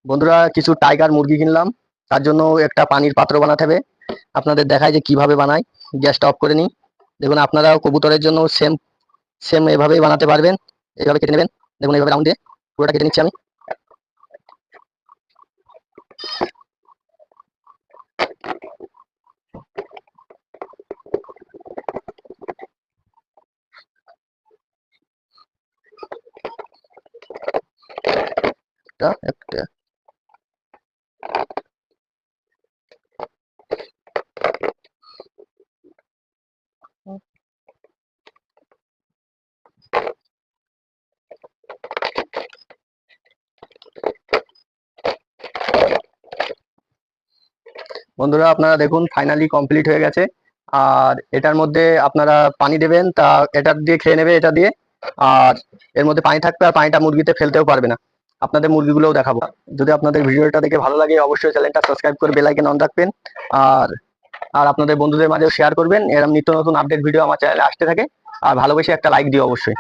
বন্ধুরা, কিছু টাইগার মুরগি কিনলাম। তার জন্য একটা পানির পাত্র বানাতে হবে। আপনাদের দেখায় যে কিভাবে বানাই। গ্যাসটা অফ করে নিই। দেখুন, আপনারাও কবুতরের জন্য সেম সেম এভাবেই বানাতে পারবেন। এইভাবে কেটে নেবেন। দেখুন, এইভাবে রাউন্ড দিয়ে পুরোটা কেটে নিচ্ছি আমি। একটা বন্ধুরা, আপনারা দেখুন ফাইনালি কমপ্লিট হয়ে গেছে। আর এটার মধ্যে আপনারা পানি দেবেন, তা এটা দিয়ে খেয়ে নেবে এটা দিয়ে। আর এর মধ্যে পানি থাকবে, আর পানিটা মুরগিতে ফেলতেও পারবে না। আপনাদের মুরগিগুলোও দেখাবো। যদি আপনাদের ভিডিওটা দেখে ভালো লাগে, অবশ্যই চ্যানেলটা সাবস্ক্রাইব করে বেল আইকন অন রাখবেন। আর আর আপনাদের বন্ধুদের মাঝেও শেয়ার করবেন। এরকম নিত্য নতুন আপডেট ভিডিও আমার চ্যানেলে আসতে থাকে। আর ভালোবেসে একটা লাইক দিও অবশ্যই।